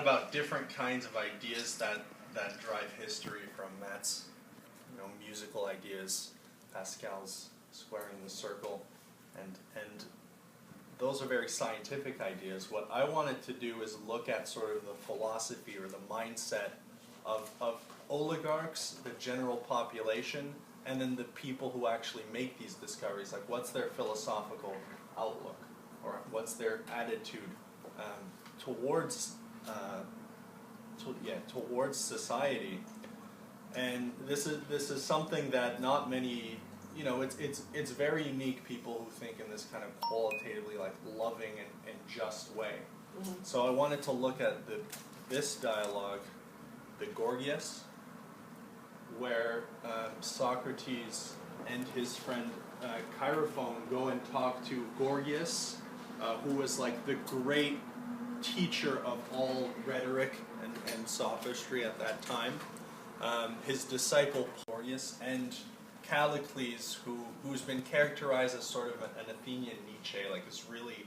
about different kinds of ideas that drive history, from Matt's musical ideas, Pascal's squaring the circle, and those are very scientific ideas. What I wanted to do is look at sort of the philosophy or the mindset of oligarchs, the general population, and then the people who actually make these discoveries. Like, what's their philosophical outlook, or what's their attitude towards society. And this is something that not many, it's very unique, people who think in this kind of qualitatively, like, loving and just way. Mm-hmm. So I wanted to look at this dialogue, the Gorgias, where Socrates and his friend Chaerephon go and talk to Gorgias, who was like the great teacher of all rhetoric and sophistry at that time. His disciple Gorgias, and Callicles, who's been characterized as sort of an Athenian Nietzsche, like this really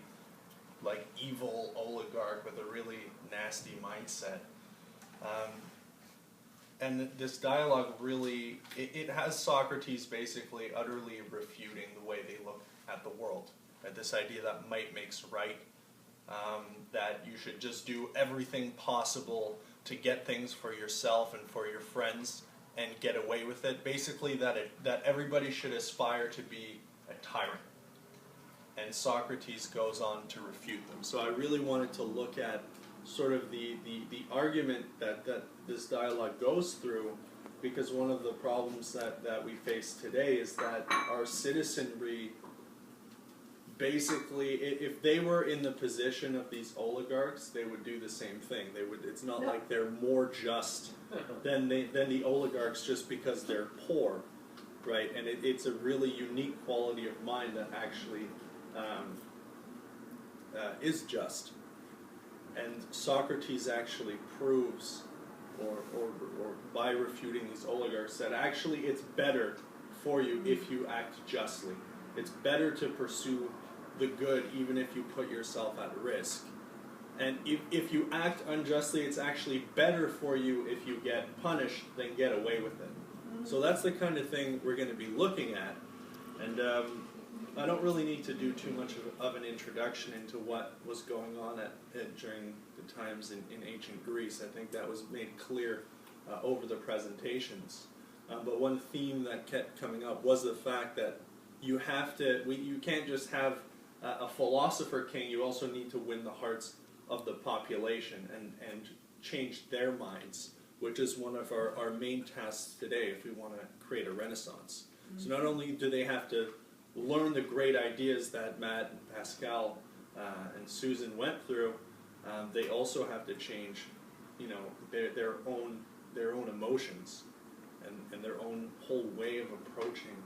like evil oligarch with a really nasty mindset. And this dialogue really, it has Socrates basically utterly refuting the way they look at the world. At this idea that might makes right, that you should just do everything possible to get things for yourself and for your friends and get away with it. Basically that everybody should aspire to be a tyrant. And Socrates goes on to refute them. So I really wanted to look at sort of the argument that this dialogue goes through, because one of the problems that we face today is that our citizenry, basically, if they were in the position of these oligarchs, they would do the same thing. They would. It's not like they're more just than the oligarchs just because they're poor, right? And it's a really unique quality of mind that actually is just. And Socrates actually proves, or by refuting these oligarchs, that actually it's better for you if you act justly. It's better to pursue the good even if you put yourself at risk. And if you act unjustly, it's actually better for you if you get punished than get away with it. So that's the kind of thing we're going to be looking at. And I don't really need to do too much of an introduction into what was going on during the times in ancient Greece. I think that was made clear over the presentations. But one theme that kept coming up was the fact that you can't just have a philosopher king, you also need to win the hearts of the population and change their minds, which is one of our main tasks today if we want to create a renaissance. Mm-hmm. So not only do they have to learn the great ideas that Matt and Pascal and Susan went through, they also have to change, their own emotions and their own whole way of approaching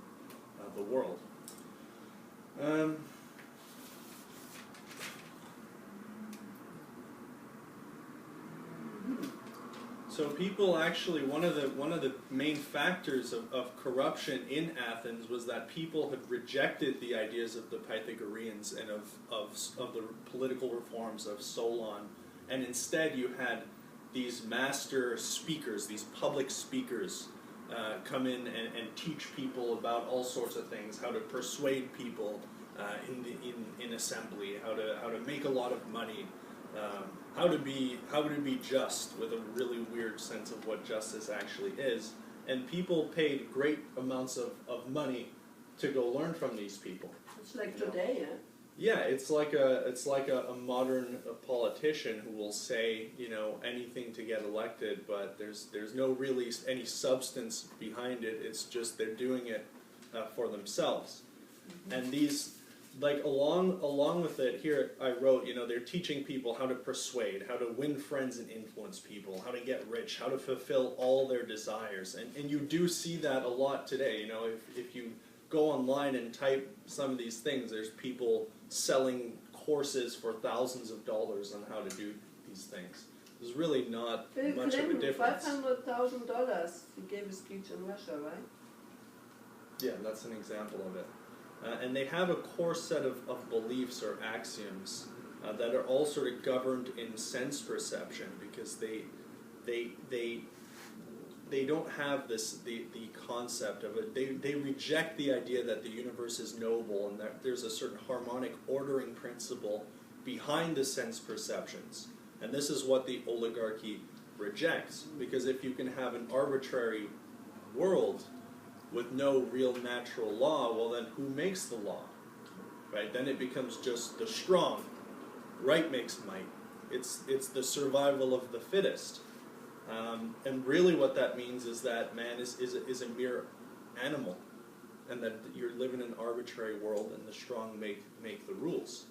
the world. So people actually, one of the main factors of corruption in Athens was that people had rejected the ideas of the Pythagoreans and of the political reforms of Solon, and instead you had these master speakers, these public speakers, come in and teach people about all sorts of things, how to persuade people in assembly, how to make a lot of money. How to be just, with a really weird sense of what justice actually is, and people paid great amounts of money to go learn from these people. It's like today, yeah. Yeah, it's like a modern politician who will say anything to get elected, but there's no really any substance behind it. It's just they're doing it for themselves, and these. Like along with it, here I wrote, they're teaching people how to persuade, how to win friends and influence people, how to get rich, how to fulfill all their desires. And you do see that a lot today. If you go online and type some of these things, there's people selling courses for thousands of dollars on how to do these things. There's really not much of a difference. $500,000 he gave a speech in Russia, right? Yeah, that's an example of it. And they have a core set of beliefs or axioms that are all sort of governed in sense perception, because they don't have the concept of it. They reject the idea that the universe is knowable and that there's a certain harmonic ordering principle behind the sense perceptions. And this is what the oligarchy rejects, because if you can have an arbitrary world with no real natural law, well then who makes the law? Right? Then it becomes just the strong. Right makes might. It's the survival of the fittest. And really what that means is that man is a mere animal, and that you're living in an arbitrary world and the strong make the rules.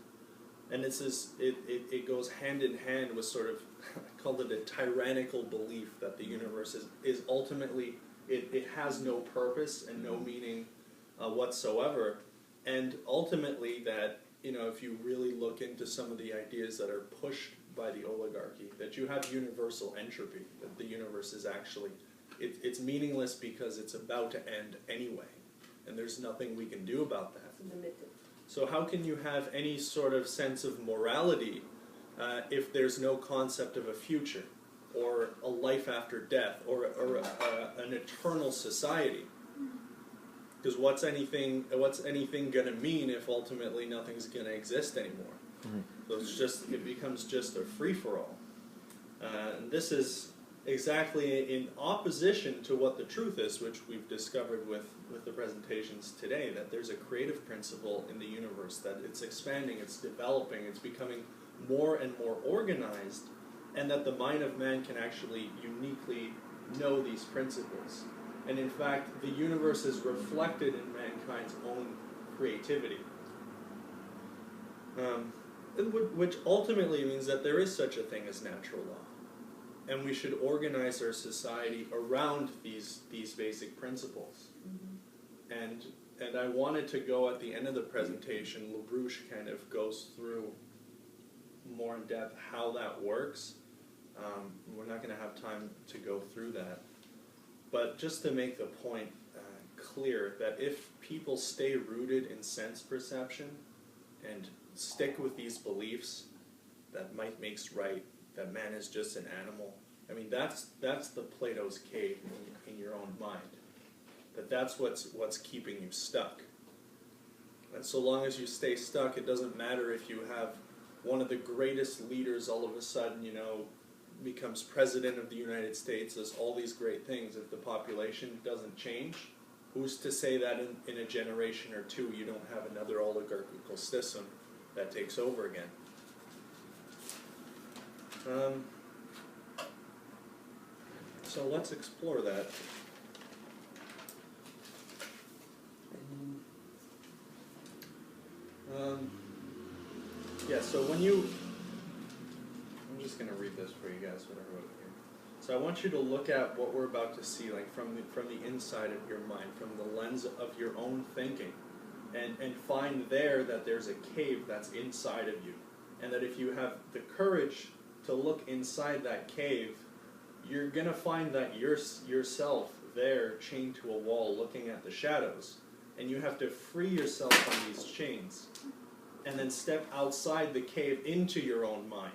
And it goes hand in hand with sort of, I called it a tyrannical belief that the universe is ultimately, it has no purpose and no meaning whatsoever. And ultimately that, if you really look into some of the ideas that are pushed by the oligarchy, that you have universal entropy, that the universe is actually, it's meaningless because it's about to end anyway, and there's nothing we can do about that. It's limited. So how can you have any sort of sense of morality if there's no concept of a future, or a life after death, or an eternal society? Because what's anything going to mean if ultimately nothing's going to exist anymore? Mm-hmm. So it becomes just a free-for-all. And this is exactly in opposition to what the truth is, which we've discovered with the presentations today, that there's a creative principle in the universe, that it's expanding, it's developing, it's becoming more and more organized, and that the mind of man can actually uniquely know these principles. And in fact, the universe is reflected in mankind's own creativity. Which ultimately means that there is such a thing as natural law. And we should organize our society around these basic principles. Mm-hmm. And I wanted to go at the end of the presentation, LaRouche kind of goes through more in depth how that works. We're not going to have time to go through that. But just to make the point clear, that if people stay rooted in sense perception and stick with these beliefs that might makes right, that man is just an animal, I mean, that's the Plato's cave in your own mind. That's what's keeping you stuck. And so long as you stay stuck, it doesn't matter if you have one of the greatest leaders all of a sudden, becomes president of the United States, does all these great things. If the population doesn't change, who's to say that in a generation or two you don't have another oligarchical system that takes over again? So let's explore that. So when you... I'm just going to read this for you guys, what I wrote here. So I want you to look at what we're about to see, like from the inside of your mind, from the lens of your own thinking, and find there that there's a cave that's inside of you, and that if you have the courage to look inside that cave, you're going to find that yourself there, chained to a wall, looking at the shadows, and you have to free yourself from these chains, and then step outside the cave into your own mind,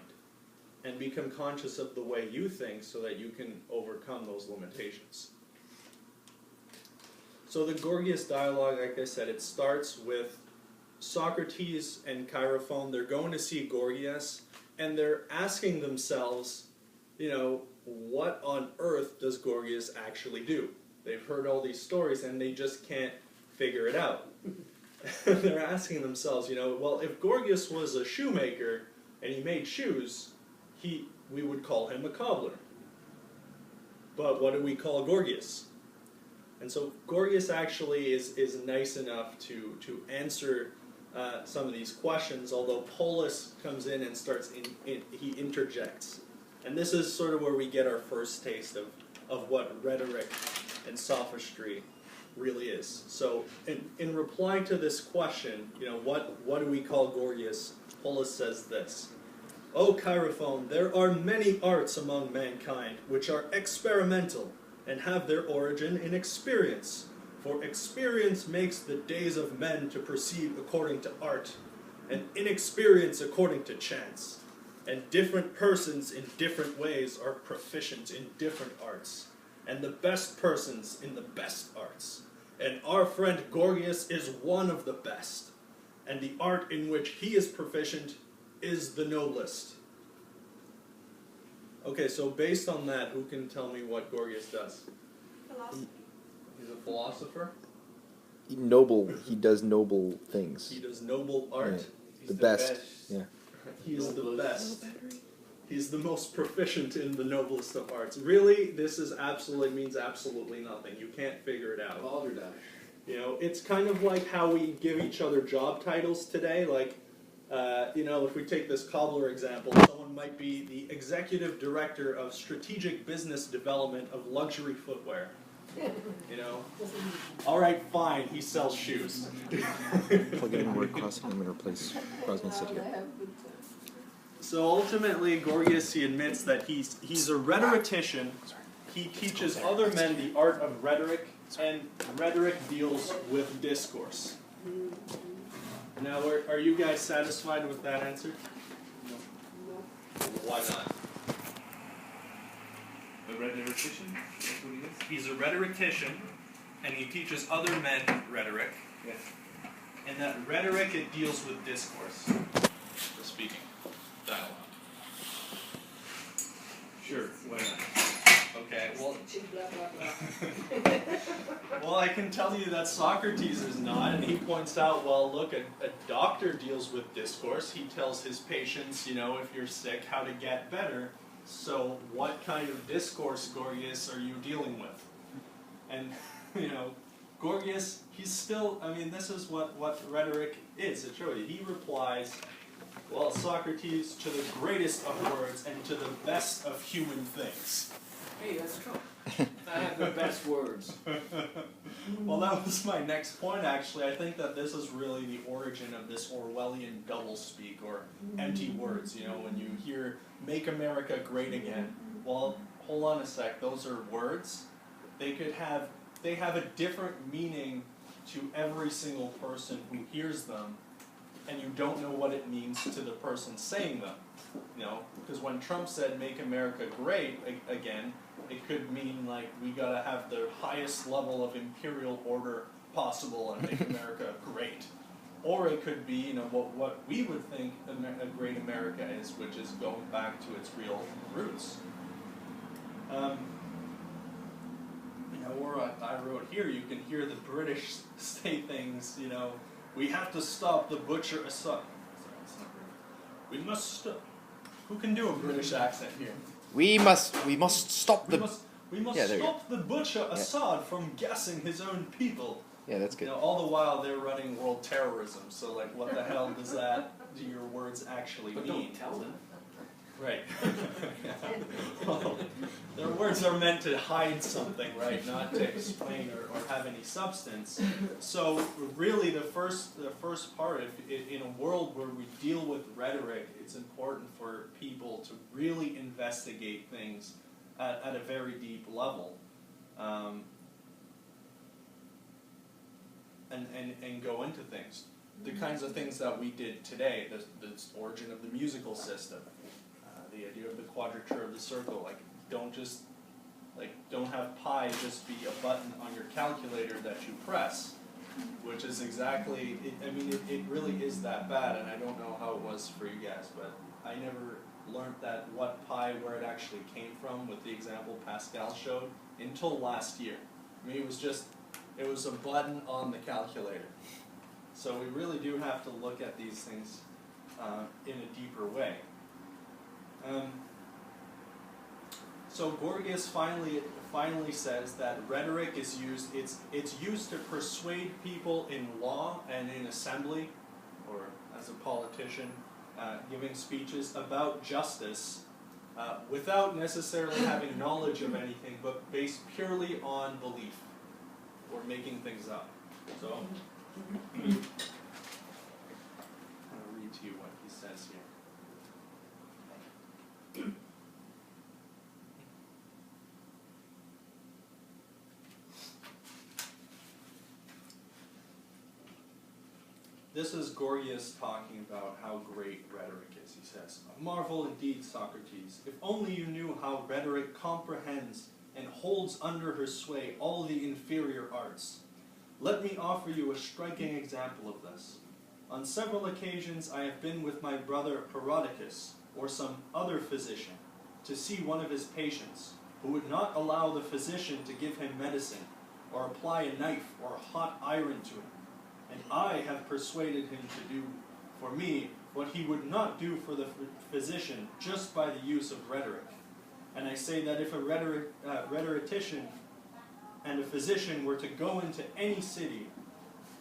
and become conscious of the way you think so that you can overcome those limitations. So the Gorgias dialogue, like I said, it starts with Socrates and Chaerephon. They're going to see Gorgias, and they're asking themselves, what on earth does Gorgias actually do? They've heard all these stories, and they just can't figure it out. They're asking themselves, well, if Gorgias was a shoemaker, and he made shoes, we would call him a cobbler. But what do we call Gorgias? And so Gorgias actually is nice enough to answer some of these questions, although Polus comes in and he interjects. And this is sort of where we get our first taste of what rhetoric and sophistry really is. So in reply to this question, what do we call Gorgias, Polus says this: O Chaerephon, there are many arts among mankind which are experimental and have their origin in experience. For experience makes the days of men to proceed according to art, and inexperience according to chance. And different persons in different ways are proficient in different arts, and the best persons in the best arts. And our friend Gorgias is one of the best, and the art in which he is proficient is the noblest. Okay, so based on that, who can tell me what Gorgias does? Philosophy. He's a philosopher. He does noble things. He does noble art. Yeah. He's The best. Yeah. He is the best. He's the most proficient in the noblest of arts. Really, this is means absolutely nothing. You can't figure it out. Balderdash. You know, it's kind of like how we give each other job titles today. Like, if we take this cobbler example, someone might be the executive director of strategic business development of luxury footwear. You know, all right, fine, he sells shoes. Plug it in word crossing. I'm going to replace Rosman sit here. So ultimately, Gorgias, he admits that he's a rhetorician. He teaches other men the art of rhetoric, and rhetoric deals with discourse. Now, are you guys satisfied with that answer? No. Why not? A rhetorician? That's what he is? He's a rhetorician, and he teaches other men rhetoric. Yes. And that rhetoric, it deals with discourse. The speaking, dialogue. Sure, why not? Okay, well, Blah, blah, blah. well, I can tell you that Socrates is not, and he points out, well, look, a doctor deals with discourse. He tells his patients, if you're sick, how to get better. So what kind of discourse, Gorgias, are you dealing with? And, Gorgias, he's still, this is what rhetoric is. It shows you. He replies, well, Socrates, to the greatest of words and to the best of human things. Hey, that's true. I have the best words. Well, that was my next point, actually. I think that this is really the origin of this Orwellian doublespeak, or empty words, when you hear, make America great again. Well, hold on a sec, those are words. They have a different meaning to every single person who hears them, and you don't know what it means to the person saying them. Because when Trump said, make America great again, it could mean, like, we gotta have the highest level of imperial order possible and make America great. Or it could be, what we would think a great America is, which is going back to its real roots. Or I wrote here, you can hear the British say things, we have to stop the butcher Assad. We must stop. Who can do a British accent here? We must stop the... We must stop the butcher Assad from gassing his own people. Yeah, that's good. All the while they're running world terrorism, so what the hell do your words actually But mean? don't tell them. Right. Well, their words are meant to hide something, right? Not to explain or have any substance. So really the first part, in a world where we deal with rhetoric, it's important for people to really investigate things at a very deep level. And go into things. The kinds of things that we did today, the origin of the musical system, the idea of the quadrature of the circle, don't have pi just be a button on your calculator that you press, which is exactly, it really is that bad, and I don't know how it was for you guys, but I never learned where it actually came from with the example Pascal showed until last year. It was a button on the calculator. So we really do have to look at these things in a deeper way. So Gorgias finally says that rhetoric is used. It's used to persuade people in law and in assembly, or as a politician, giving speeches about justice, without necessarily having knowledge of anything, but based purely on belief or making things up. So I'm going to read to you what he says here. this is Gorgias talking about how great rhetoric is. He says, "Marvel indeed, Socrates, if only you knew how rhetoric comprehends and holds under her sway all the inferior arts. Let me offer you a striking example of this. On several occasions I have been with my brother Herodicus, or some other physician, to see one of his patients, who would not allow the physician to give him medicine, or apply a knife or a hot iron to him. And I have persuaded him to do for me what he would not do for the physician just by the use of rhetoric. And I say that if a rhetorician and a physician were to go into any city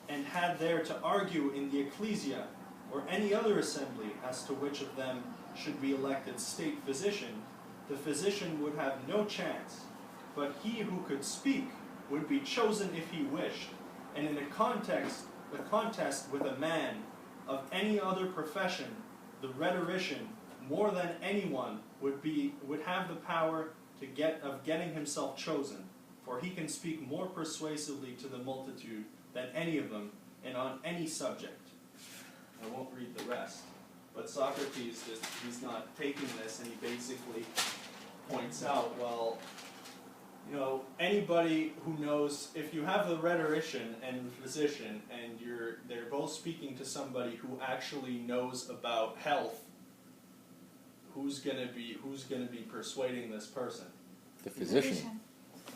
and had there to argue in the ecclesia or any other assembly as to which of them should be elected state physician, the physician would have no chance, but he who could speak would be chosen if he wished, and in a contest with a man of any other profession, the rhetorician, more than anyone, would have the power of getting himself chosen, for he can speak more persuasively to the multitude than any of them, and on any subject." I won't read the rest, but Socrates, he's not taking this, and he basically points out, well, you know, anybody who knows, if you have the rhetorician and the physician, and they're both speaking to somebody who actually knows about health, who's gonna be persuading this person? The physician.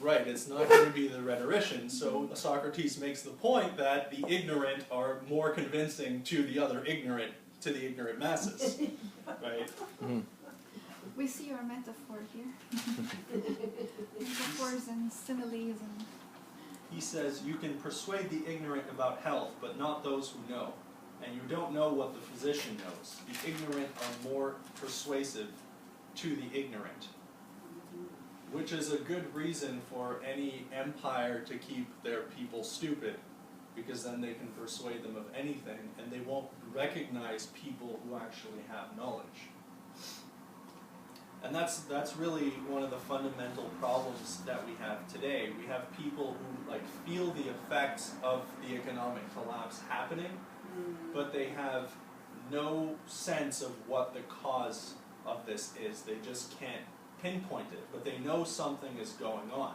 Right, it's not going to be the rhetorician, so Socrates makes the point that the ignorant are more convincing to the ignorant masses, right? Mm. We see your metaphor here. Metaphors and similes and... He says, you can persuade the ignorant about health, but not those who know. And you don't know what the physician knows. The ignorant are more persuasive to the ignorant. Which is a good reason for any empire to keep their people stupid, because then they can persuade them of anything, and they won't recognize people who actually have knowledge. And that's really one of the fundamental problems that we have today. We have people who feel the effects of the economic collapse happening, but they have no sense of what the cause of this is. They just can't pinpoint it, but they know something is going on.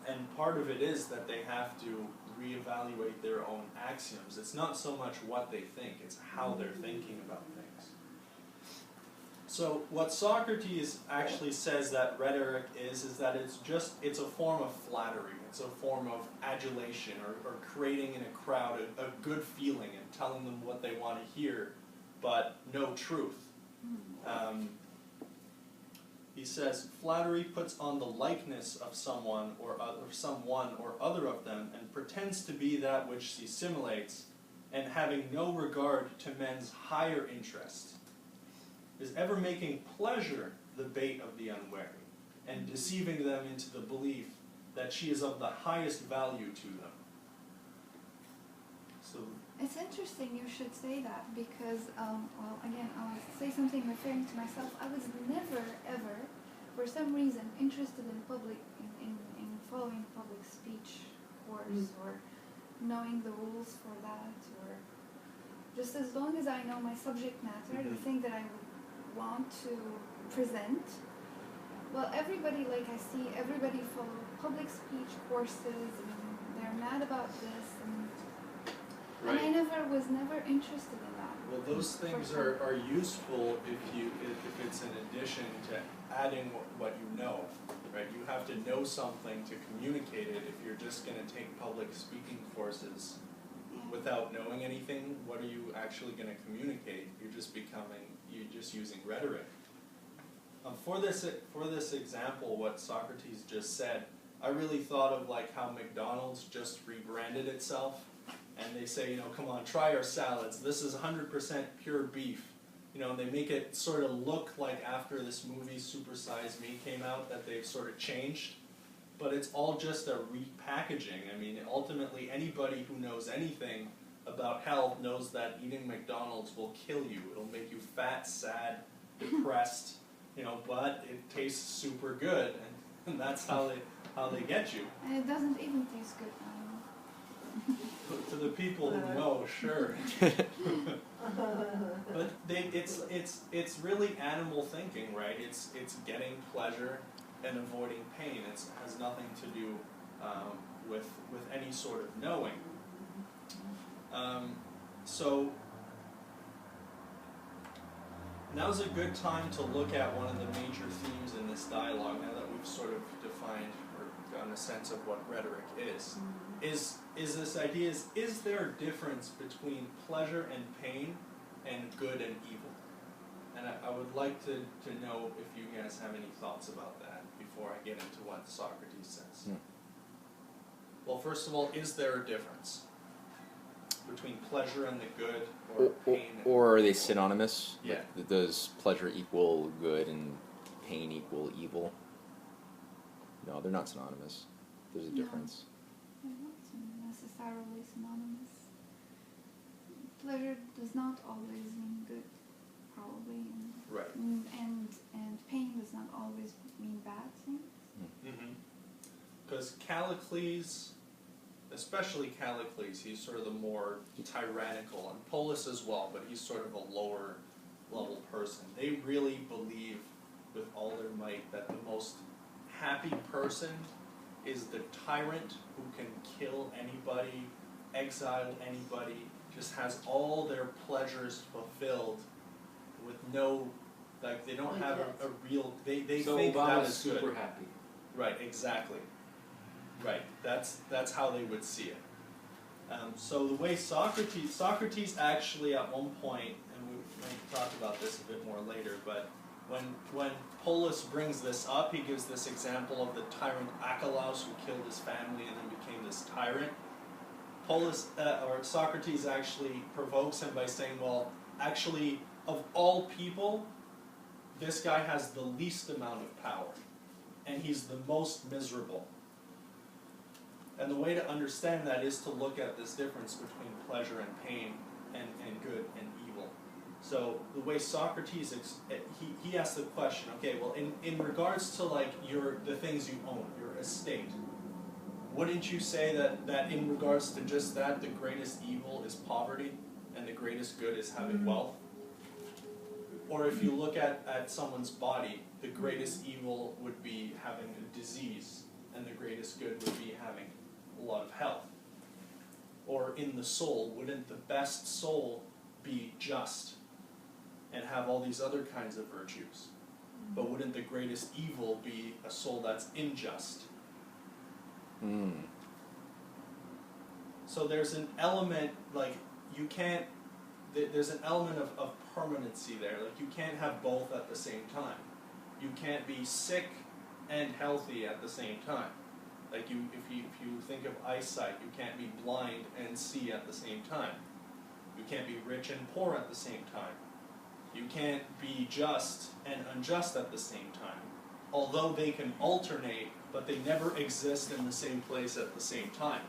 And part of it is that they have to reevaluate their own axioms. It's not so much what they think, it's how they're thinking about things. So what Socrates actually says that rhetoric is that it's a form of flattery, it's a form of adulation, or creating in a crowd a good feeling and telling them what they want to hear, but no truth. He says, flattery puts on the likeness of someone or other of them, and pretends to be that which she simulates, and having no regard to men's higher interest, is ever making pleasure the bait of the unwary, and deceiving them into the belief that she is of the highest value to them. So It's interesting you should say that, because, well, again, I'll say something referring to myself. I was never, ever, for some reason, interested in following public speech course, or knowing the rules for that, or just as long as I know my subject matter, the thing that I would want to present. Well, everybody, everybody follow public speech courses, and they're mad about this, and I was never interested in that. Well, those things are useful if it's in addition to adding what you know, right? You have to know something to communicate it. If you're just going to take public speaking courses without knowing anything, what are you actually going to communicate? You're just using rhetoric. For this example, what Socrates just said, I really thought of how McDonald's just rebranded itself. And they say, come on, try our salads. This is 100% pure beef. And they make it sort of look like after this movie, Super Size Me, came out, that they've sort of changed. But it's all just a repackaging. I mean, ultimately, anybody who knows anything about health knows that eating McDonald's will kill you. It'll make you fat, sad, depressed, but it tastes super good. And that's how they get you. And it doesn't even taste good. To the people who know, sure. But it's really animal thinking, right? It's getting pleasure and avoiding pain. It has nothing to do with any sort of knowing. So now's a good time to look at one of the major themes in this dialogue. Now that we've sort of defined or gotten a sense of what rhetoric is this idea: is there a difference between pleasure and pain and good and evil? And I would like to know if you guys have any thoughts about that before I get into what Socrates says. Well, first of all, is there a difference between pleasure and the good, or pain and or are they evil? synonymous? Yeah. Like, does pleasure equal good and pain equal evil? No, they're not synonymous. There's a No. difference. They're not necessarily synonymous. Pleasure does not always mean good, probably, Right. and pain does not always mean bad things. Because Callicles, especially Callicles, he's sort of the more tyrannical, and Polus as well, but he's sort of a lower level person. They really believe with all their might that the most happy person is the tyrant who can kill anybody, exile anybody, just has all their pleasures fulfilled with no, like, they don't have a real, they So think that Obama's is super good. happy. Right, exactly. Right, that's how they would see it. So the way Socrates actually at one point, and we might talk about this a bit more later, but when Polus brings this up, he gives this example of the tyrant Achelous who killed his family and then became this tyrant. Socrates actually provokes him by saying, well, actually, of all people, this guy has the least amount of power, and he's the most miserable. And the way to understand that is to look at this difference between pleasure and pain and good and evil. So the way Socrates, he asks the question, okay, well, in regards to like the things you own, your estate, wouldn't you say that in regards to just that, the greatest evil is poverty and the greatest good is having wealth? Or if you look at someone's body, the greatest evil would be having a disease and the greatest good would be having a lot of health. Or in the soul, wouldn't the best soul be just and have all these other kinds of virtues? But wouldn't the greatest evil be a soul that's unjust? So there's an element, like, you can't, there's an element of permanency there. Like, you can't have both at the same time. You can't be sick and healthy at the same time. Like, if you think of eyesight, you can't be blind and see at the same time. You can't be rich and poor at the same time. You can't be just and unjust at the same time. Although they can alternate, but they never exist in the same place at the same time.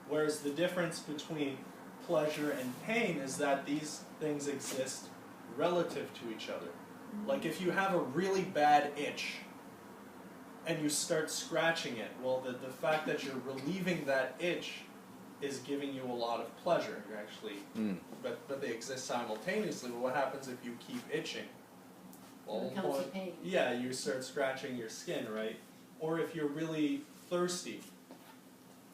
Whereas the difference between pleasure and pain is that these things exist relative to each other. Like, if you have a really bad itch and you start scratching it, well, the fact that you're relieving that itch is giving you a lot of pleasure. You're actually, but they exist simultaneously. Well, what happens if you keep itching? Well, It becomes a pain. yeah, you start scratching your skin, right? Or if you're really thirsty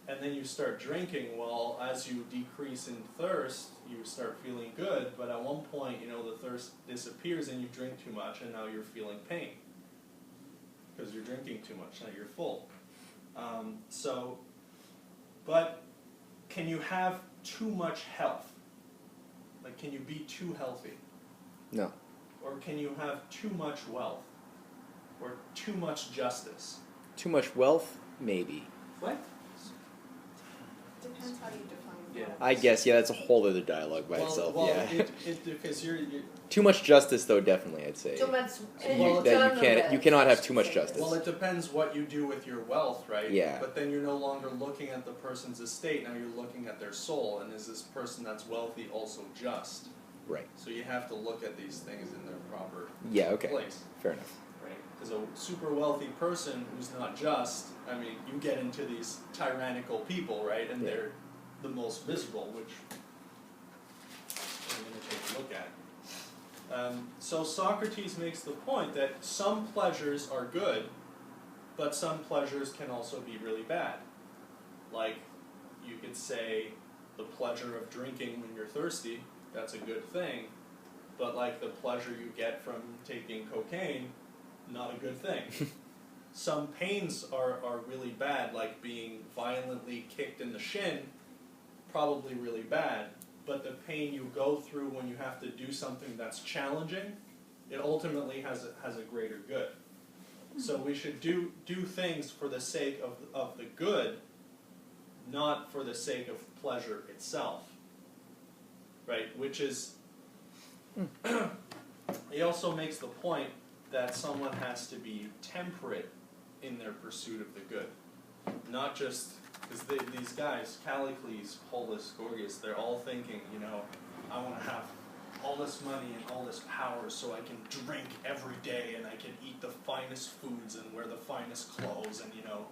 and then you start drinking, well, as you decrease in thirst, you start feeling good, but at one point, the thirst disappears and you drink too much, and now you're feeling pain because you're drinking too much, now you're full. But can you have too much health? Like, can you be too healthy? No. Or can you have too much wealth? Or too much justice? Too much wealth? Maybe. What? Depends how you define Yeah. wealth. I guess, yeah, that's a whole other dialogue by itself, yeah. Because you're Too much justice, though, definitely, I'd say. Too much. Well, You cannot have too much justice. well, it depends what you do with your wealth, right? Yeah. But then you're no longer looking at the person's estate, now you're looking at their soul, and is this person that's wealthy also just? Right. So you have to look at these things in their proper Yeah, okay. place, Fair enough. right? Because a super wealthy person who's not just, I mean, you get into these tyrannical people, right? And Yeah. the most miserable, which we're going to take a look at. So Socrates makes the point that some pleasures are good, but some pleasures can also be really bad. Like, you could say the pleasure of drinking when you're thirsty, that's a good thing, but like the pleasure you get from taking cocaine, not a good thing. Some pains are really bad, like being violently kicked in the shin, probably really bad. But the pain you go through when you have to do something that's challenging, it ultimately has a greater good. So we should do things for the sake of the good, not for the sake of pleasure itself. Right? Which is, he also makes the point that someone has to be temperate in their pursuit of the good. Not just, because these guys, Callicles, Polus, Gorgias, they're all thinking, you know, I want to have all this money and all this power so I can drink every day and I can eat the finest foods and wear the finest clothes and, you know,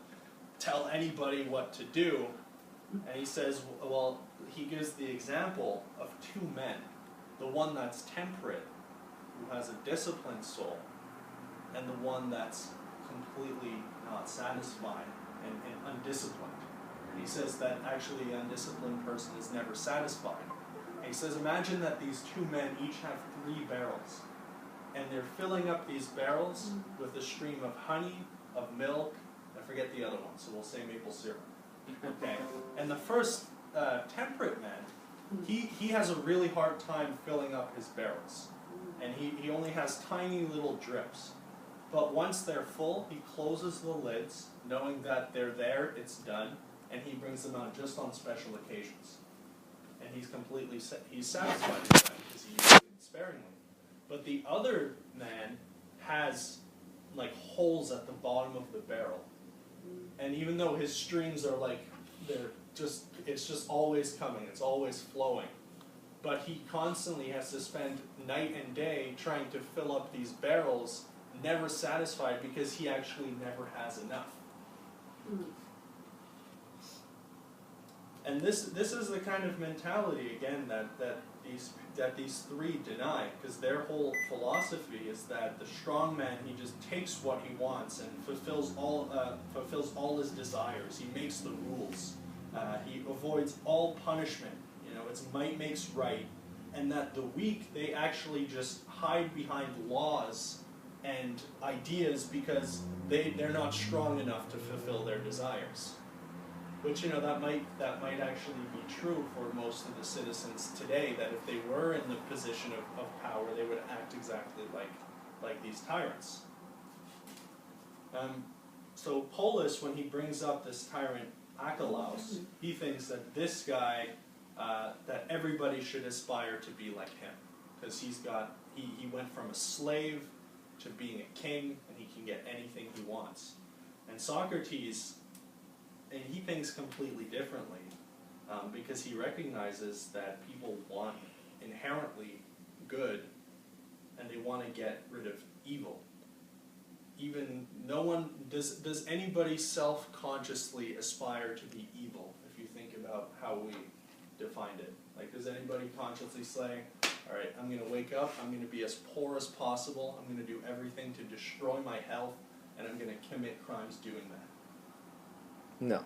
tell anybody what to do. And he says, well, he gives the example of two men. The one that's temperate, who has a disciplined soul, and the one that's completely not satisfied and undisciplined. And he says that actually an undisciplined person is never satisfied. And he says, imagine that these two men each have 3 barrels, and they're filling up these barrels with a stream of honey, of milk, I forget the other one, so we'll say maple syrup. Okay. And the first temperate man, he has a really hard time filling up his barrels. And he only has tiny little drips. But once they're full, he closes the lids, knowing that they're there, it's done, and he brings them out just on special occasions. And he's completely he's satisfied with that because he uses it sparingly. But the other man has like holes at the bottom of the barrel. And even though his streams are like, it's just always coming, it's always flowing. But he constantly has to spend night and day trying to fill up these barrels, never satisfied because he actually never has enough. And this is the kind of mentality, again, that these 3 deny, because their whole philosophy is that the strong man, he just takes what he wants and fulfills all his desires. He makes the rules. He avoids all punishment. You know, it's might makes right. And that the weak, they actually just hide behind laws and ideas because they're not strong enough to fulfill their desires. Which, you know, that might actually be true for most of the citizens today, that if they were in the position of power, they would act exactly like these tyrants. So Polus, when he brings up this tyrant Achelous, he thinks that this guy, that everybody should aspire to be like him. Because he went from a slave to being a king, and he can get anything he wants. And Socrates, and he thinks completely differently, because he recognizes that people want inherently good, and they want to get rid of evil. Even no one does anybody self-consciously aspire to be evil? If you think about how we defined it, like, does anybody consciously say, all right, I'm going to wake up, I'm going to be as poor as possible, I'm going to do everything to destroy my health, and I'm going to commit crimes doing that? No.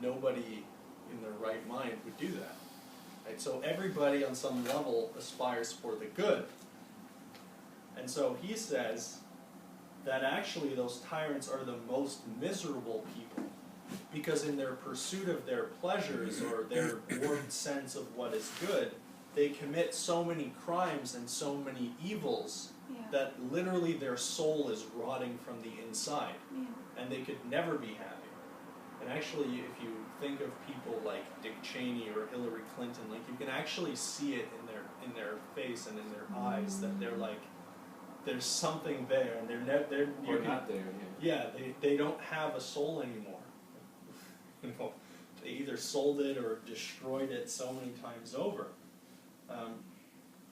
Nobody in their right mind would do that. Right? So everybody on some level aspires for the good. And so he says that actually those tyrants are the most miserable people, because in their pursuit of their pleasures or their warped sense of what is good, they commit so many crimes and so many evils that literally their soul is rotting from the inside, and they could never be happy. And actually, if you think of people like Dick Cheney or Hillary Clinton, like, you can actually see it in their face and in their eyes that they're like, there's something there, and they're not there. Yeah, they don't have a soul anymore. You know, they either sold it or destroyed it so many times over.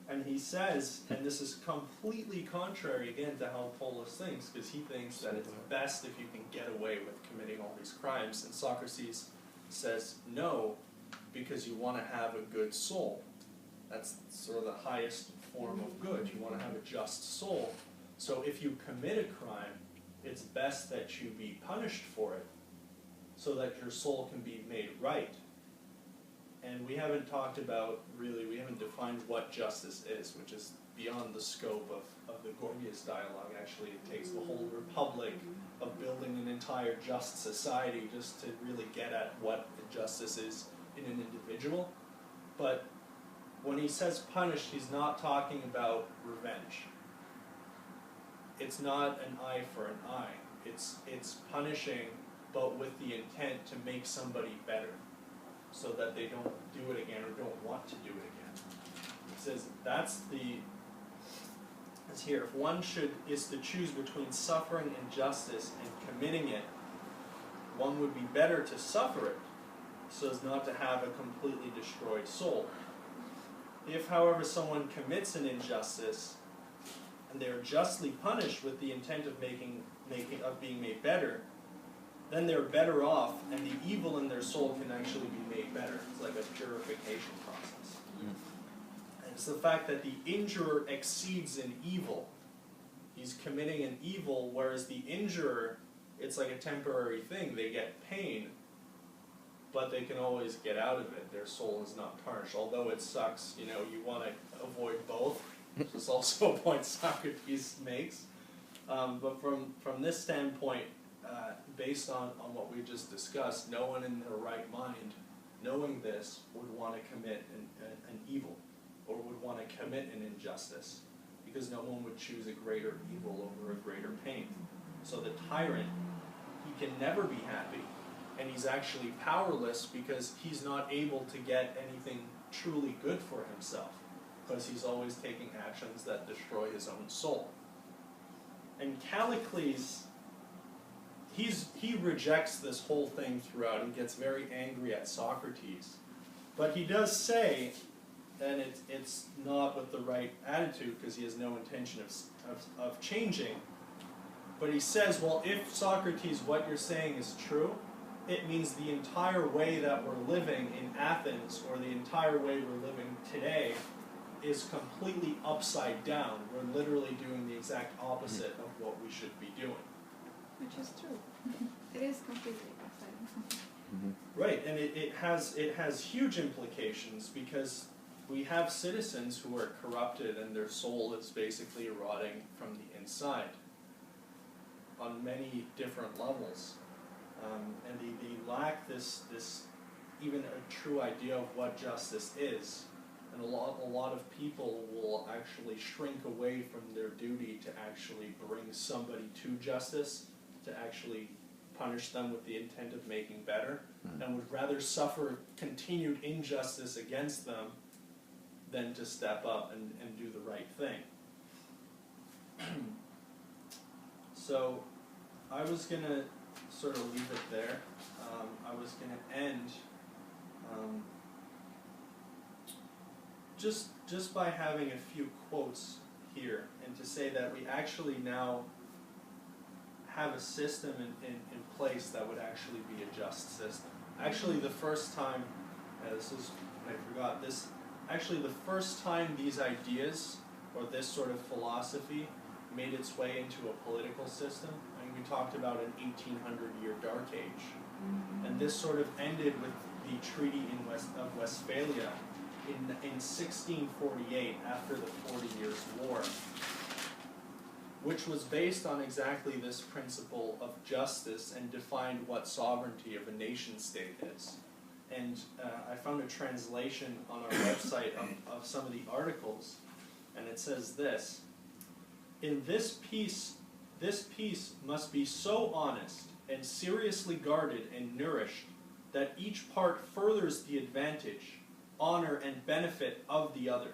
And he says, and this is completely contrary again to how Polus thinks, because he thinks that it's best if you can get away with committing all these crimes. And Socrates says no, because you want to have a good soul. That's sort of the highest form of good. You want to have a just soul. So if you commit a crime, it's best that you be punished for it so that your soul can be made right. And we haven't talked about, really, we haven't defined what justice is, which is beyond the scope of the Gorgias dialogue. Actually, it takes the whole republic of building an entire just society just to really get at what justice is in an individual. But when he says punished, he's not talking about revenge. It's not an eye for an eye. It's punishing, but with the intent to make somebody better, so that they don't do it again or don't want to do it again. It says it's here. If one is to choose between suffering injustice and committing it, one would be better to suffer it, so as not to have a completely destroyed soul. If, however, someone commits an injustice and they are justly punished with the intent of being made better, then they're better off, and the evil in their soul can actually be made better. It's like a purification process. And it's the fact that the injurer exceeds in evil. He's committing an evil, whereas the injurer, it's like a temporary thing. They get pain, but they can always get out of it. Their soul is not tarnished. Although it sucks, you want to avoid both. This is also a point Socrates makes. But from this standpoint, based on what we just discussed, no one in their right mind, knowing this, would want to commit an evil, or would want to commit an injustice, because no one would choose a greater evil over a greater pain. So the tyrant, he can never be happy, and he's actually powerless because he's not able to get anything truly good for himself, because he's always taking actions that destroy his own soul. And Callicles, he rejects this whole thing throughout and gets very angry at Socrates. But he does say, and it's not with the right attitude because he has no intention of changing, but he says, well, if Socrates, what you're saying is true, it means the entire way that we're living in Athens, or the entire way we're living today, is completely upside down. We're literally doing the exact opposite of what we should be doing. Which is true. It is completely upside down. Right, and it has huge implications, because we have citizens who are corrupted and their soul is basically rotting from the inside on many different levels. And they lack this even a true idea of what justice is. And a lot of people will actually shrink away from their duty to actually bring somebody to justice, to actually punish them with the intent of making better, and would rather suffer continued injustice against them than to step up and do the right thing. So I was going to sort of leave it there. I was going to end just by having a few quotes here, and to say that we actually now have a system in place that would actually be a just system. Actually, the first time, actually the first time these ideas, or this sort of philosophy, made its way into a political system, I mean, we talked about an 1800-year Dark Age. And this sort of ended with the Treaty of Westphalia in 1648, after the 40 Years' War, which was based on exactly this principle of justice and defined what sovereignty of a nation-state is. And I found a translation on our website of some of the articles, and it says this: "In this peace must be so honest and seriously guarded and nourished that each part furthers the advantage, honor, and benefit of the other.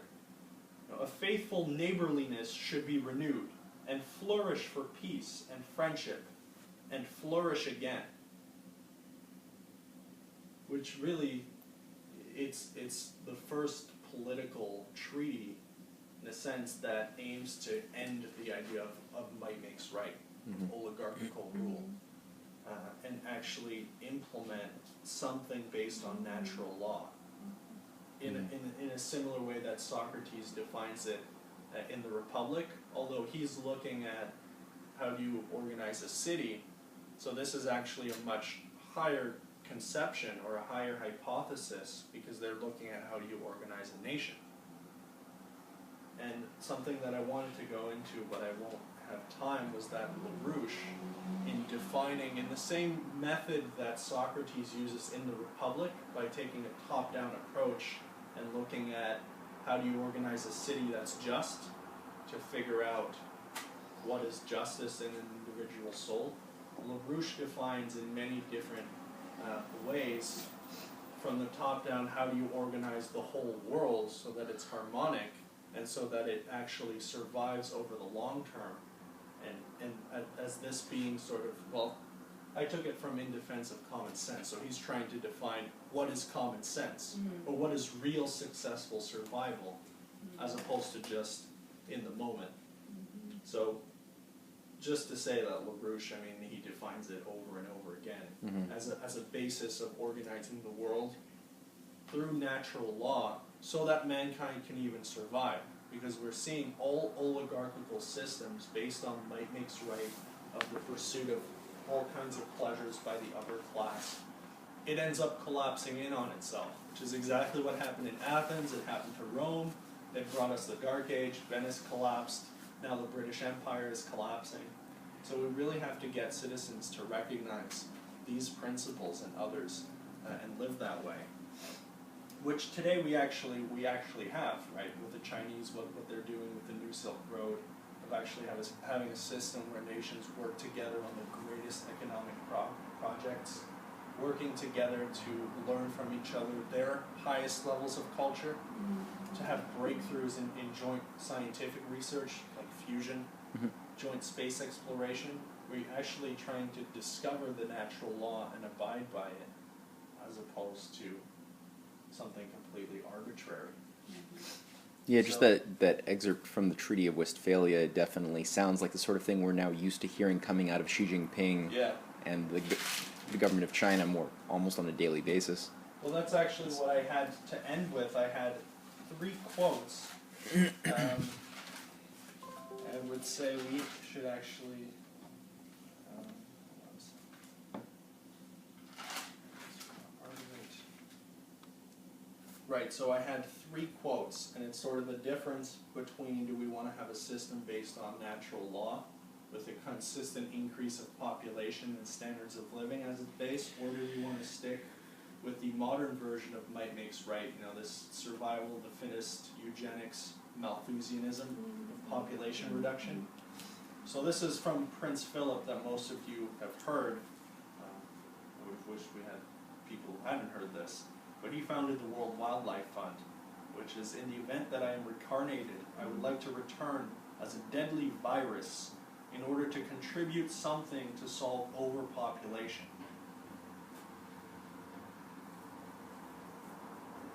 A faithful neighborliness should be renewed, and flourish for peace and friendship, and flourish again." Which really, it's the first political treaty, in a sense, that aims to end the idea of might makes right, oligarchical rule, and actually implement something based on natural law. in a similar way that Socrates defines it in the Republic, although he's looking at how do you organize a city. So this is actually a much higher conception or a higher hypothesis, because they're looking at how do you organize a nation. And something that I wanted to go into, but I won't have time, was that LaRouche, in defining, in the same method that Socrates uses in the Republic, by taking a top-down approach and looking at how do you organize a city that's just, to figure out what is justice in an individual soul. LaRouche defines in many different ways, from the top down, how do you organize the whole world so that it's harmonic and so that it actually survives over the long term. And as this being sort of, well, I took it from In Defense of Common Sense, so he's trying to define what is common sense, or what is real successful survival, as opposed to just in the moment. So, just to say that LaRouche, I mean, he defines it over and over again as a basis of organizing the world through natural law, so that mankind can even survive. Because we're seeing all oligarchical systems based on might makes right, of the pursuit of all kinds of pleasures by the upper class. It ends up collapsing in on itself, which is exactly what happened in Athens. It happened to Rome. It brought us the Dark Age. Venice collapsed. Now the British Empire is collapsing. So we really have to get citizens to recognize these principles and others and live that way. Which today we actually have, right? With the Chinese, what they're doing with the New Silk Road, of actually having a system where nations work together on the greatest economic projects, working together to learn from each other their highest levels of culture, to have breakthroughs in joint scientific research, like fusion, joint space exploration. We're actually trying to discover the natural law and abide by it, as opposed to something completely arbitrary. Yeah, just that excerpt from the Treaty of Westphalia definitely sounds like the sort of thing we're now used to hearing coming out of Xi Jinping and the government of China more almost on a daily basis. Well, that's actually what I had to end with. I had 3 quotes. I would say we should actually... Right, so I had 3 quotes, and it's sort of the difference between, do we want to have a system based on natural law, with a consistent increase of population and standards of living as its base, or do we want to stick with the modern version of might makes right, you know, this survival of the fittest, eugenics, Malthusianism of population reduction. So this is from Prince Philip, that most of you have heard. I would have wished we had people who hadn't heard this. But he founded the World Wildlife Fund, which is, in the event that I am reincarnated, I would like to return as a deadly virus in order to contribute something to solve overpopulation.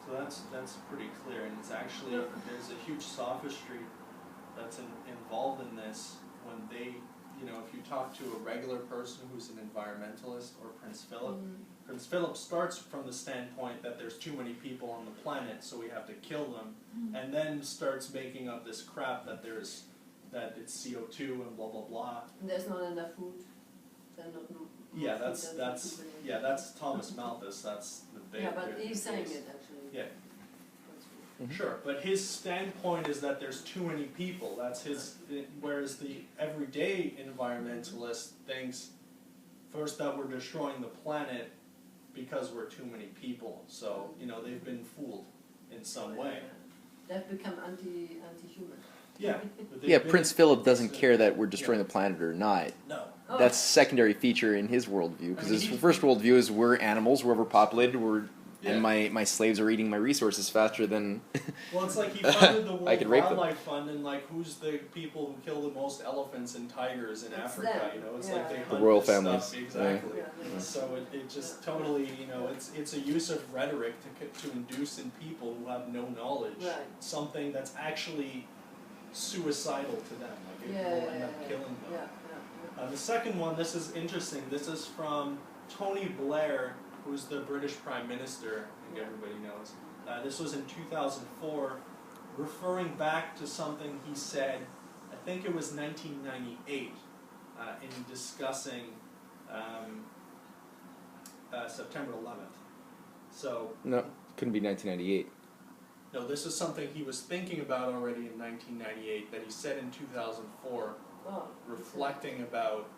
So that's pretty clear, and it's actually, there's a huge sophistry that's involved in this when they, you know, if you talk to a regular person who's an environmentalist, or Prince Philip, Prince Philip starts from the standpoint that there's too many people on the planet, so we have to kill them, and then starts making up this crap that it's CO2 and blah blah blah. And there's not enough food. Yeah, that's Thomas Malthus. That's the big. Yeah, but he's saying it actually. Yeah. Sure, but his standpoint is that there's too many people. That's his. Whereas the everyday environmentalist thinks first that we're destroying the planet because we're too many people. So, you know, they've been fooled in some way. They've become anti-human. Yeah. Yeah, Prince Philip doesn't care that we're destroying the planet or not. No. That's a secondary feature in his worldview, because his first worldview is we're animals, we're overpopulated, and my slaves are eating my resources faster than Well, it's like he funded the I could World rape them. Wildlife Fund, and like, who's the people who kill the most elephants and tigers in Africa? them. You know, it's Yeah. like they The hunt royal this families. stuff. Exactly. Yeah. So it just totally, you know, it's a use of rhetoric to induce in people who have no knowledge something that's actually suicidal to them. Like it will end up killing them. The second one, this is interesting. This is from Tony Blair, who's the British Prime Minister. I think everybody knows. This was in 2004, referring back to something he said, I think it was 1998, in discussing September 11th. So No, couldn't be 1998. no, this is something he was thinking about already in 1998 that he said in 2004, reflecting about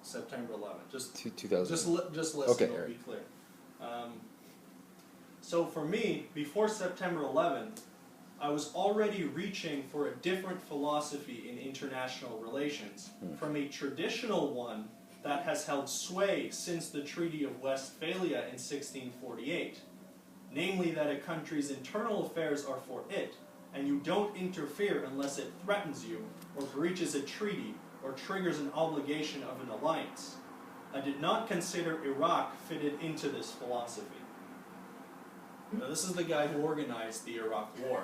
September 11th. Just 2000. just listen, Okay, it'll all be right. clear. So for me, before September 11th, I was already reaching for a different philosophy in international relations from a traditional one that has held sway since the Treaty of Westphalia in 1648. Namely that a country's internal affairs are for it, and you don't interfere unless it threatens you, or breaches a treaty, or triggers an obligation of an alliance. I did not consider Iraq fitted into this philosophy. Now this is the guy who organized the Iraq War.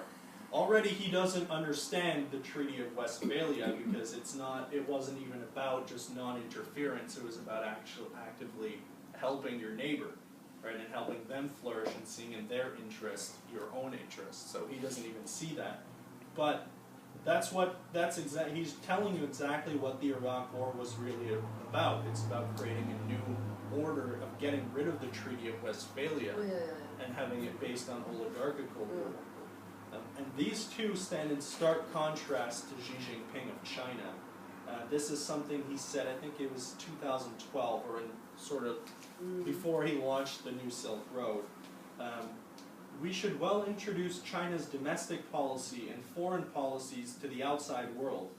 Already he doesn't understand the Treaty of Westphalia because it wasn't even about just non-interference, it was about actively helping your neighbor. Right, and helping them flourish and seeing in their interest your own interest. So he doesn't even see that. But he's telling you exactly what the Iraq War was really about. It's about creating a new order of getting rid of the Treaty of Westphalia and having it based on oligarchical rule. And these two stand in stark contrast to Xi Jinping of China. This is something he said, I think it was 2012, or in sort of before he launched the New Silk Road. We should well introduce China's domestic policy and foreign policies to the outside world.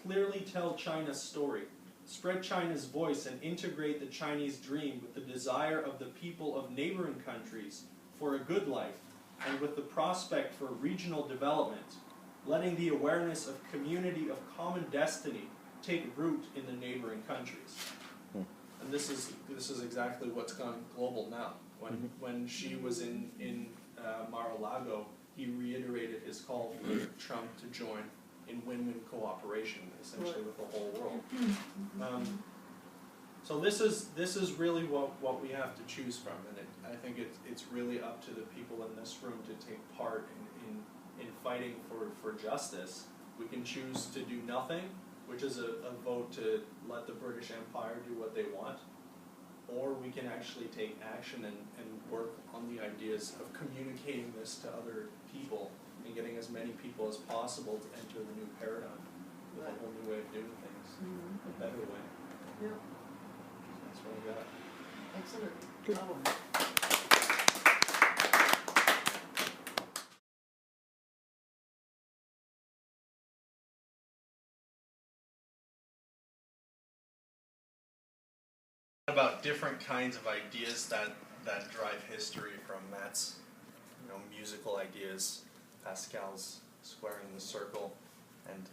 Clearly tell China's story. Spread China's voice and integrate the Chinese dream with the desire of the people of neighboring countries for a good life and with the prospect for regional development, letting the awareness of community of common destiny take root in the neighboring countries. And this is exactly what's gone global now. When Xi was in Mar-a-Lago, he reiterated his call for Trump to join in win-win cooperation, essentially with the whole world. So this is really what we have to choose from, and I think it's really up to the people in this room to take part in fighting for justice. We can choose to do nothing, which is a vote to let the British Empire do what they want, or we can actually take action and work on the ideas of communicating this to other people and getting as many people as possible to enter the new paradigm with a whole new way of doing things, a better way. Yeah. That's what I got. Excellent. Good. Bravo. About different kinds of ideas that drive history, from Matt's musical ideas, Pascal's squaring the circle, and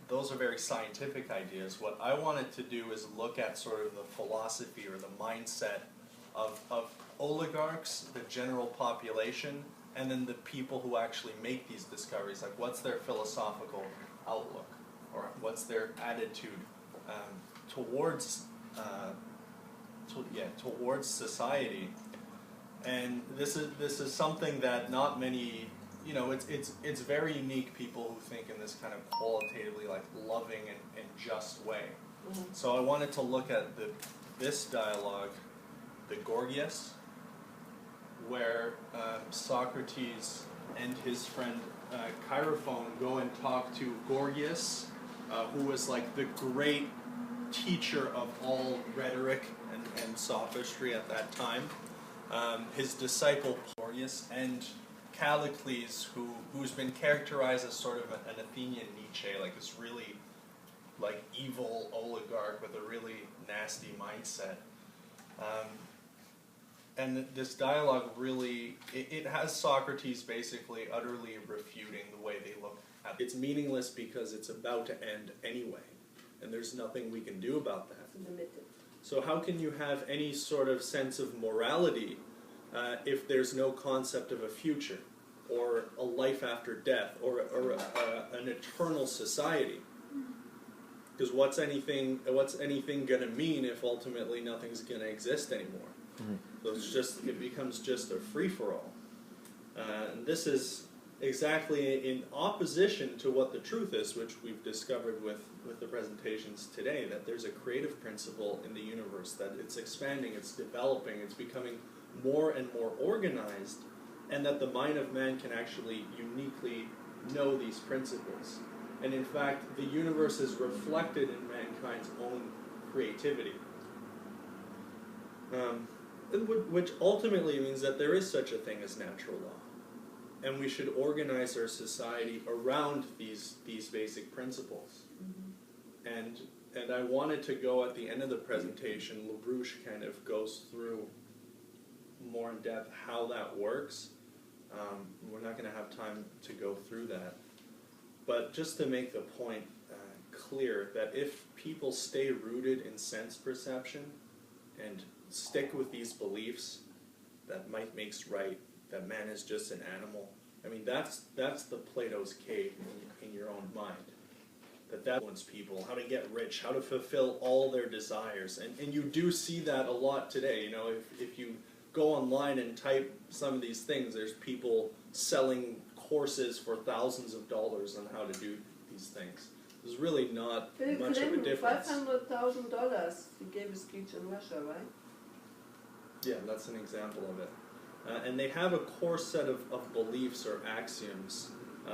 those are very scientific ideas. What I wanted to do is look at sort of the philosophy or the mindset of oligarchs, the general population, and then the people who actually make these discoveries. Like, what's their philosophical outlook, or what's their attitude towards society. And this is something that not many, it's very unique, people who think in this kind of qualitatively, like, loving and just way. So I wanted to look at this dialogue, the Gorgias, where Socrates and his friend Chaerephon go and talk to Gorgias, who was like the great teacher of all rhetoric and sophistry at that time. His disciple Gorgias, and Callicles, who's been characterized as sort of an Athenian Nietzsche, like this really like evil oligarch with a really nasty mindset. And this dialogue really, it has Socrates basically utterly refuting the way they look at it. It's meaningless because it's about to end anyway, and there's nothing we can do about that. So how can you have any sort of sense of morality if there's no concept of a future, or a life after death, or an eternal society? Because what's anything going to mean if ultimately nothing's going to exist anymore? So it becomes just a free-for-all. And this is exactly in opposition to what the truth is, which we've discovered with the presentations today, that there's a creative principle in the universe, that it's expanding, it's developing, it's becoming more and more organized, and that the mind of man can actually uniquely know these principles. And in fact, the universe is reflected in mankind's own creativity. Which ultimately means that there is such a thing as natural law. And we should organize our society around these basic principles. Mm-hmm. And I wanted to go at the end of the presentation, LaRouche kind of goes through more in depth how that works. We're not going to have time to go through that. But just to make the point clear, that if people stay rooted in sense perception and stick with these beliefs that might makes right, that man is just an animal, I mean, that's the Plato's cave in your own mind. That influences people, how to get rich, how to fulfill all their desires. And you do see that a lot today. You know, if you go online and type some of these things, there's people selling courses for thousands of dollars on how to do these things. There's really not much of a difference. $500,000. He gave a speech in Russia, right? Yeah, that's an example of it. And they have a core set of beliefs or axioms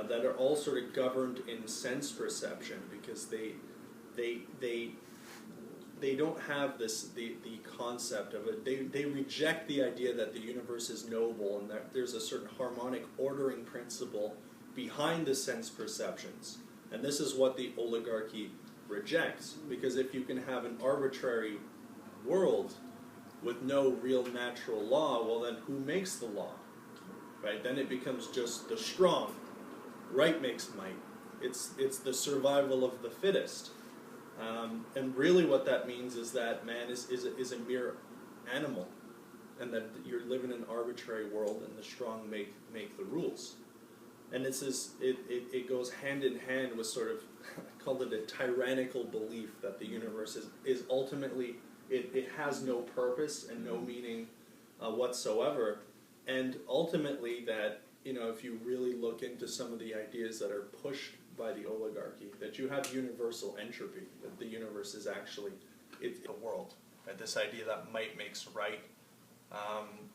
that are all sort of governed in sense perception, because they don't have the concept of it. They reject the idea that the universe is knowable and that there's a certain harmonic ordering principle behind the sense perceptions. And this is what the oligarchy rejects, because if you can have an arbitrary world with no real natural law, well then who makes the law? Right? Then it becomes just the strong. Right makes might. It's the survival of the fittest. And really what that means is that man is a mere animal, and that you're living in an arbitrary world and the strong make the rules. And it goes hand in hand with sort of, I called it a tyrannical belief that the universe is ultimately, it has no purpose and no meaning whatsoever. And ultimately that, you know, if you really look into some of the ideas that are pushed by the oligarchy, that you have universal entropy, that the universe is actually, it's the world. Right? This idea that might makes right,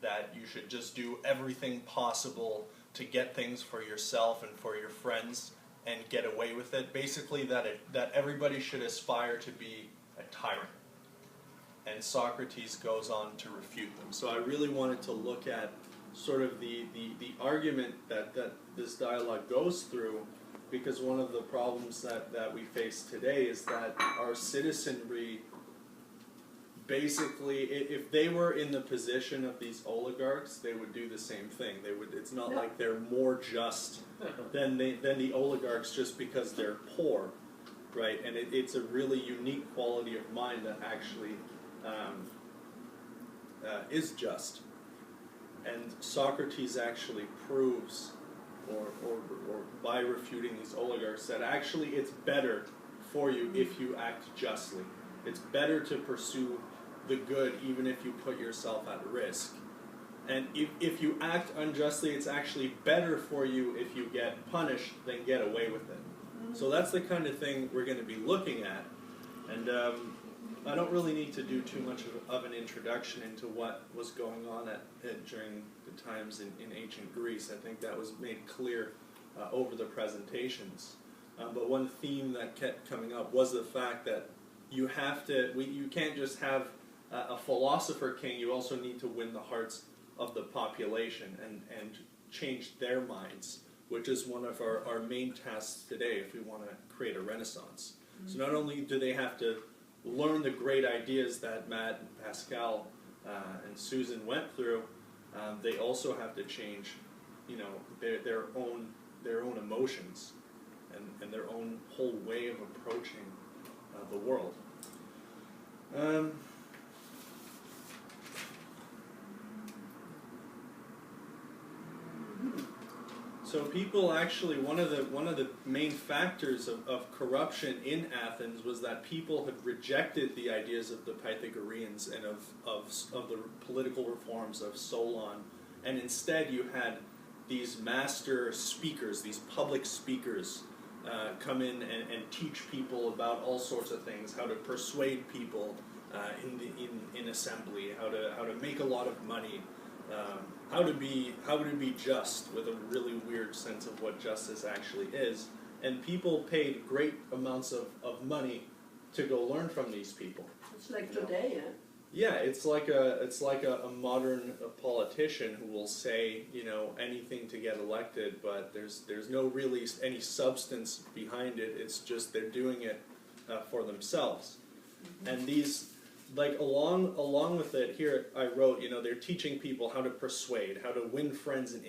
that you should just do everything possible to get things for yourself and for your friends and get away with it. Basically that everybody should aspire to be a tyrant. And Socrates goes on to refute them. So I really wanted to look at sort of the argument that this dialogue goes through, because one of the problems that we face today is that our citizenry, basically, if they were in the position of these oligarchs, they would do the same thing. They would. It's not like they're more just than the oligarchs just because they're poor, right? And it's a really unique quality of mind that actually is just. And Socrates actually proves, or by refuting these oligarchs, that actually it's better for you if you act justly. It's better to pursue the good even if you put yourself at risk. And if you act unjustly, it's actually better for you if you get punished than get away with it. So that's the kind of thing we're going to be looking at. And I don't really need to do too much of an introduction into what was going on during the times in ancient Greece. I think that was made clear over the presentations. But one theme that kept coming up was the fact that you can't just have a philosopher king, you also need to win the hearts of the population and change their minds, which is one of our main tasks today if we want to create a renaissance. So not only do they have to learn the great ideas that Matt and Pascal and Susan went through, they also have to change, you know, their own emotions and their own whole way of approaching the world. So people actually, one of the main factors of corruption in Athens was that people had rejected the ideas of the Pythagoreans and of the political reforms of Solon, and instead you had these master speakers, these public speakers, come in and teach people about all sorts of things, how to persuade people in assembly, how to make a lot of money, how to be just, with a really weird sense of what justice actually is. And people paid great amounts of money to go learn from these people. It's like today, yeah? Yeah, it's like a modern politician who will say, you know, anything to get elected, but there's no really any substance behind it. It's just they're doing it for themselves. And these, like, along with it, here I wrote, you know, they're teaching people how to persuade, how to win friends and